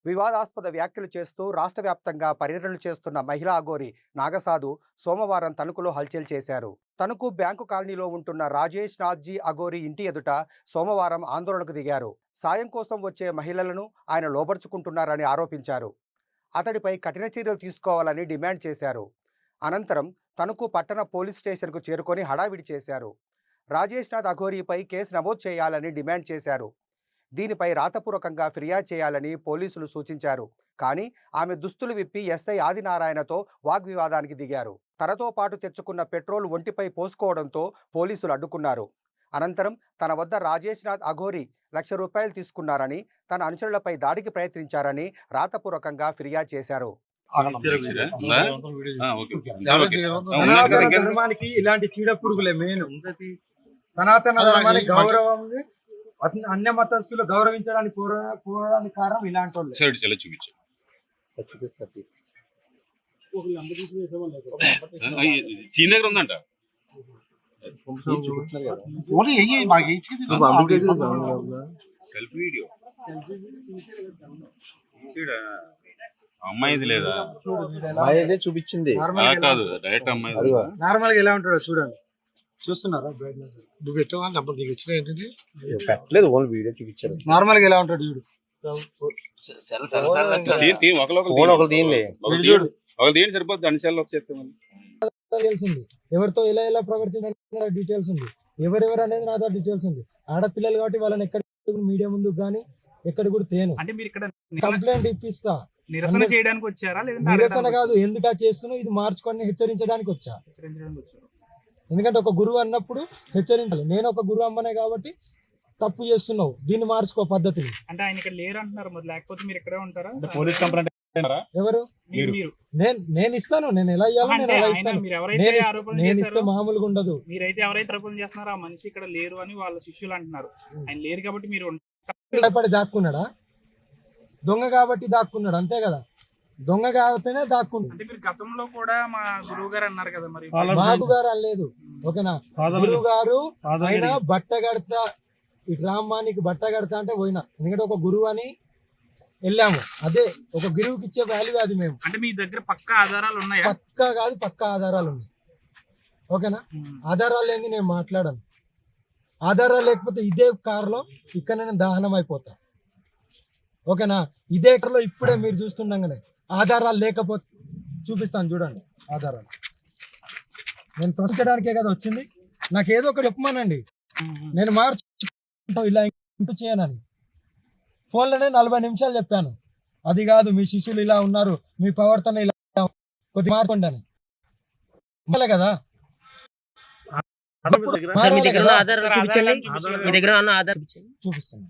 వివాదాస్పద వ్యాఖ్యలు చేస్తూ రాష్ట్ర వ్యాప్తంగా పర్యటనలు చేస్తున్న మహిళా అఘోరి నాగసాధు సోమవారం తణుకులో హల్చల్ చేశారు. తణుకు బ్యాంకు కాలనీలో ఉంటున్న రాజేష్ నాథ్జీ అఘోరి ఇంటి ఎదుట సోమవారం ఆందోళనకు దిగారు. సాయం కోసం వచ్చే మహిళలను ఆయన లోబర్చుకుంటున్నారని ఆరోపించారు. అతడిపై కఠిన చర్యలు తీసుకోవాలని డిమాండ్ చేశారు. అనంతరం తణుకు పట్టణ పోలీస్ స్టేషన్కు చేరుకొని హడావిడి చేశారు. రాజేష్ నాథ్ అఘోరీపై కేసు నమోదు చేయాలని డిమాండ్ చేశారు. దీనిపై రాతపూర్వకంగా ఫిర్యాదు చేయాలని పోలీసులు సూచించారు. కానీ ఆమె దుస్తులు విప్పి ఎస్ఐ ఆదినారాయణతో వాగ్వివాదానికి దిగారు. తనతో పాటు తెచ్చుకున్న పెట్రోల్ ఒంటిపై పోసుకోవడంతో పోలీసులు అడ్డుకున్నారు. అనంతరం తన వద్ద రాజేష్ నాథ్ అఘోరి ₹1,00,000 తీసుకున్నారని, తన అనుచరులపై దాడికి ప్రయత్నించారని రాతపూర్వకంగా ఫిర్యాదు చేశారు. ధర్మానికి ఇలాంటి చీడ పురుగులే మెయిన్. సనాతన ధర్మానికి గౌరవం, అన్య మతస్థులు గౌరవించడానికి పోవడానికి కారణం ఇలాంటి వాళ్ళు. అమ్మాయిది లేదా చూపించింది కాదు, డైరెక్ట్ అమ్మాయి. నార్మల్ గా ఎలా ఉంటాడో చూడండి. చూస్తున్నారా? నువ్వు పెట్టవా నెంబర్ నీకు వచ్చిన ఏంటంటే పెట్టలేదు, ఓన్లీ వీడియో చూపించారు. నార్మల్ గా ఎలా ఉంటాడు చూడు. సరిపోతుంది, అన్ని సెల్ వచ్చేస్తాం. తెలిసింది ఎవరితో ఎలా ఎలా ప్రవర్తించాలి డీటెయిల్స్ ఉంది, ఎవరెవరు అనేది నా దగ్గర డీటెయిల్స్ ఉంది. ఆడపిల్లలు కాబట్టి వాళ్ళని ఎక్కడ మీడియా ముందు కానీ ఎక్కడ కూడా తేను. అంటే మీరు ఇక్కడ కంప్లైంట్ ఇప్పిస్తా. నిరసన చేయడానికి వచ్చారా? నిరసన కాదు, ఎందుకు చేస్తున్నావు ఇది మార్చుకొని హెచ్చరించడానికి వచ్చా. ఎందుకంటే ఒక గురువు అన్నప్పుడు హెచ్చరించాలి. నేను ఒక గురువు అమ్మనే కాబట్టి తప్పు చేస్తున్నావు, దీన్ని మార్చుకో పద్ధతిని. అంటే ఆయన ఇక్కడ లేరు అంటున్నారు, మరి లేకపోతే మీరు ఇక్కడే ఉంటారా? పోలీస్ కంప్లైంట్ ఎవరు? నేను ఇస్తాను, నేను ఎలా ఇవ్వాలో నేను అలా ఇస్తాను. నేను ఇస్తే మామూలుగా ఉండదు. మీరైతే ఎవరైతే ఆరోపణ చేస్తున్నారో ఆ మనిషి ఇక్కడ లేరు అని వాళ్ళ శిష్యులు అంటున్నారు. ఆయన లేరు కాబట్టి మీరు భయపడి దాక్కున్నాడా? దొంగ కాబట్టి దాక్కున్నాడు, అంతే కదా. దొంగ కాబట్టినే దాక్కుండు. అంటే మీరు గతంలో కూడా మా గురువు గారు అన్నారు కదా, మరి బాబు గారు అనలేదు. ఓకేనా? గురువు గారు ఆయన బట్ట కడతా, ఈ గ్రామానికి బట్ట కడతా అంటే పోయినా. ఎందుకంటే ఒక గురువు అని వెళ్ళాము, అదే ఒక గురువుకి ఇచ్చే వాల్యూ అది. మేము అంటే మీ దగ్గర పక్కా ఆధారాలు ఉన్నాయా? పక్కా కాదు, పక్కా ఆధారాలు ఉన్నాయి. ఓకేనా? ఆధారాలు ఏంది నేను మాట్లాడాను. ఆధారాలు లేకపోతే ఇదే కారులో ఇక్కడ నేను దహనం అయిపోతా. ఓకేనా? ఇదే కారులో ఇప్పుడే మీరు చూస్తుండగానే ఆధారాలు లేకపోతే చూపిస్తాను, చూడండి ఆధారాలు. నేను ప్రశ్నించడానికే కదా వచ్చింది. నాకు ఏదో ఒకటి చెప్పమానండి, నేను మార్చుకుంటాం ఇలా ఇంటూ చేయనని. ఫోన్లోనే 40 నిమిషాలు చెప్పాను. అది కాదు, మీ శిష్యులు ఇలా ఉన్నారు, మీ ప్రవర్తన ఇలా కొద్దిగా మార్చుకోండి అని కదా. చూపిస్తాను.